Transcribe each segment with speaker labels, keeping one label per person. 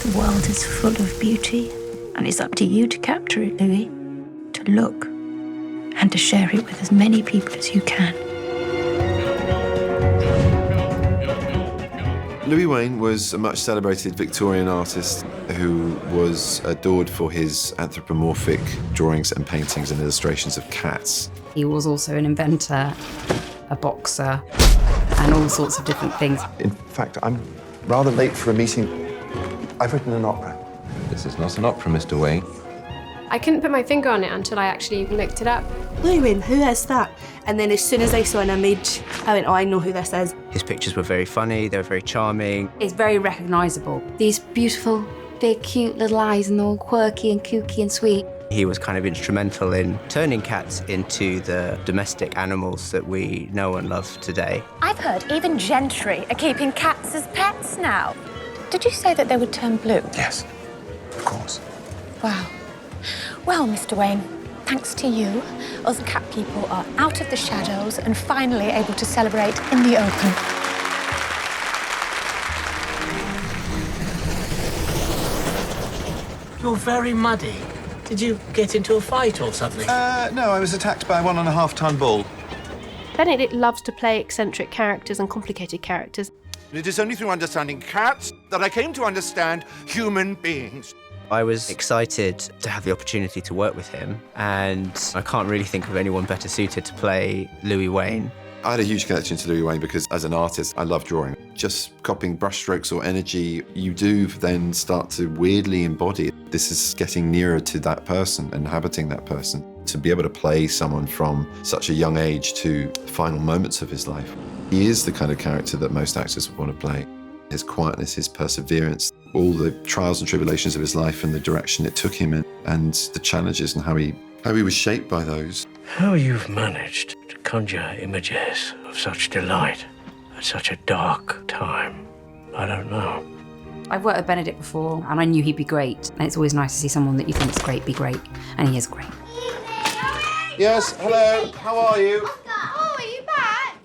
Speaker 1: The world is full of beauty, and it's up to you to capture it, Louis. To look and to share it with as many people as you can.
Speaker 2: Louis Wain was a much celebrated Victorian artist who was adored for his anthropomorphic drawings and paintings and illustrations of cats.
Speaker 3: He was also an inventor, a boxer, and all sorts of different things.
Speaker 4: In fact, I'm rather late for a meeting. I've written an opera.
Speaker 5: This is not an opera, Mr. Wain.
Speaker 6: I couldn't put my finger on it until I actually looked it up.
Speaker 7: Louis Wain, who is that? And then as soon as I saw an image, I went, oh, I know who this is.
Speaker 8: His pictures were very funny, they were very charming.
Speaker 3: It's very recognisable.
Speaker 9: These beautiful, big, cute little eyes, and they're all quirky and kooky and sweet.
Speaker 8: He was kind of instrumental in turning cats into the domestic animals that we know and love today.
Speaker 10: I've heard even gentry are keeping cats as pets now. Did you say that they would turn blue?
Speaker 4: Yes, of course.
Speaker 10: Wow. Well, Mr. Wain, thanks to you, us cat people are out of the shadows and finally able to celebrate in the open.
Speaker 11: You're very muddy. Did you get into a fight or something?
Speaker 4: No, I was attacked by a 1.5-ton bull.
Speaker 6: Benedict loves to play eccentric characters and complicated characters.
Speaker 12: It is only through understanding cats that I came to understand human beings.
Speaker 8: I was excited to have the opportunity to work with him, and I can't really think of anyone better suited to play Louis Wain.
Speaker 2: I had a huge connection to Louis Wain because as an artist, I love drawing. Just copying brushstrokes or energy, you do then start to weirdly embody it. This is getting nearer to that person, inhabiting that person. To be able to play someone from such a young age to the final moments of his life. He is the kind of character that most actors would want to play. His quietness, his perseverance, all the trials and tribulations of his life and the direction it took him in, and the challenges and how he was shaped by those.
Speaker 11: How you've managed to conjure images of such delight at such a dark time, I don't know.
Speaker 3: I've worked with Benedict before, and I knew he'd be great. And it's always nice to see someone that you think's great be great, and he is great.
Speaker 2: Yes, hello, how are you?
Speaker 10: Oh, are you back?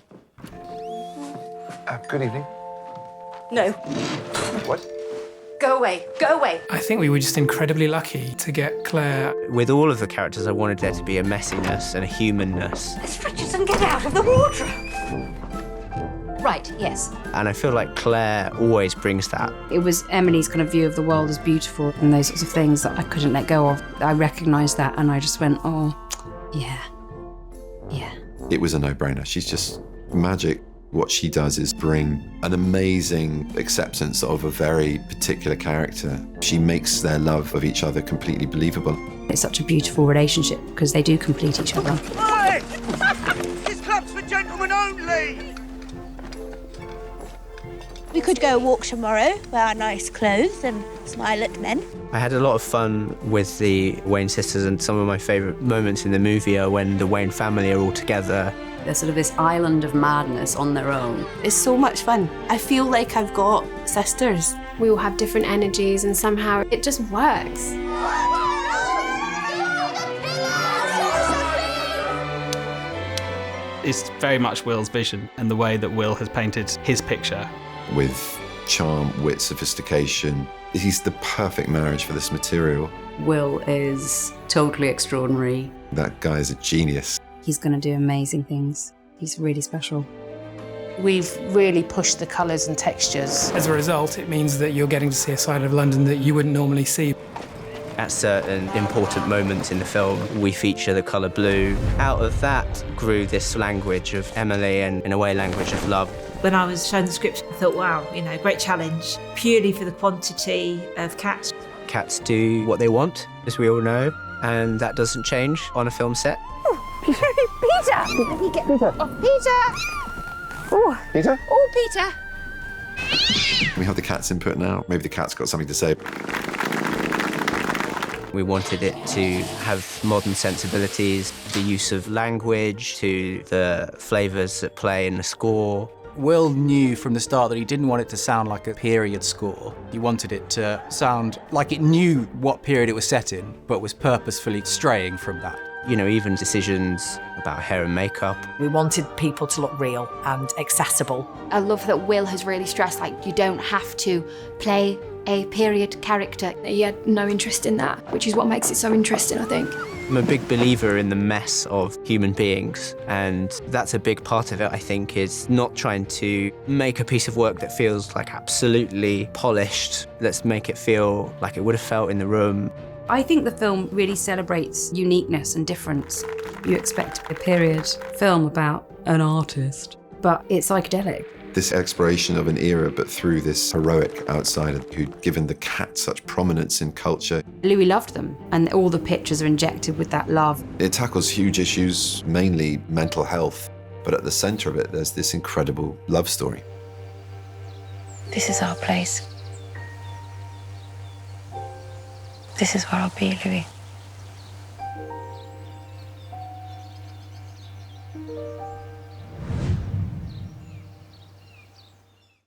Speaker 4: Good evening.
Speaker 7: No.
Speaker 4: What?
Speaker 10: Go away, go away.
Speaker 13: I think we were just incredibly lucky to get Claire.
Speaker 8: With all of the characters, I wanted there to be a messiness and a humanness.
Speaker 10: Miss Richardson, get out of the wardrobe.
Speaker 9: Right, yes.
Speaker 8: And I feel like Claire always brings that.
Speaker 3: It was Emily's kind of view of the world as beautiful and those sorts of things that I couldn't let go of. I recognised that and I just went, oh, yeah.
Speaker 2: It was a no-brainer. She's just magic. What she does is bring an amazing acceptance of a very particular character. She makes their love of each other completely believable.
Speaker 3: It's such a beautiful relationship because they do complete each other.
Speaker 11: Hey! This club's for gentlemen only!
Speaker 7: We could go walk tomorrow, wear our nice clothes and smile at men.
Speaker 8: I had a lot of fun with the Wayne sisters, and some of my favourite moments in the movie are when the Wayne family are all together.
Speaker 3: They're sort of this island of madness on their own.
Speaker 7: It's so much fun. I feel like I've got sisters.
Speaker 6: We all have different energies and somehow it just works.
Speaker 14: It's very much Will's vision and the way that Will has painted his picture.
Speaker 2: With charm, wit, sophistication, he's the perfect marriage for this material.
Speaker 3: Will is totally extraordinary.
Speaker 2: That guy is a genius.
Speaker 3: He's going to do amazing things. He's really special.
Speaker 15: We've really pushed the colours and textures.
Speaker 13: As a result, it means that you're getting to see a side of London that you wouldn't normally see.
Speaker 8: At certain important moments in the film, we feature the colour blue. Out of that grew this language of Emily and, in a way, language of love.
Speaker 16: When I was shown the script, I thought, wow, great challenge, purely for the quantity of cats.
Speaker 8: Cats do what they want, as we all know, and that doesn't change on a film set.
Speaker 10: Peter! Let me get Peter. Oh, Peter! Oh.
Speaker 4: Peter?
Speaker 10: Oh, Peter!
Speaker 2: We have the cat's input now. Maybe the cat's got something to say.
Speaker 8: We wanted it to have modern sensibilities, the use of language to the flavours that play in the score.
Speaker 17: Will knew from the start that he didn't want it to sound like a period score. He wanted it to sound like it knew what period it was set in, but was purposefully straying from that.
Speaker 8: Even decisions about hair and makeup.
Speaker 16: We wanted people to look real and accessible.
Speaker 9: I love that Will has really stressed, you don't have to play a period character.
Speaker 18: He had no interest in that, which is what makes it so interesting, I think.
Speaker 8: I'm a big believer in the mess of human beings, and that's a big part of it, I think, is not trying to make a piece of work that feels like absolutely polished. Let's make it feel like it would have felt in the room.
Speaker 3: I think the film really celebrates uniqueness and difference. You expect a period film about an artist, but it's psychedelic.
Speaker 2: This exploration of an era, but through this heroic outsider who'd given the cat such prominence in culture.
Speaker 3: Louis loved them, and all the pictures are injected with that love.
Speaker 2: It tackles huge issues, mainly mental health, but at the center of it, there's this incredible love story.
Speaker 1: This is our place. This is where I'll be, Louis.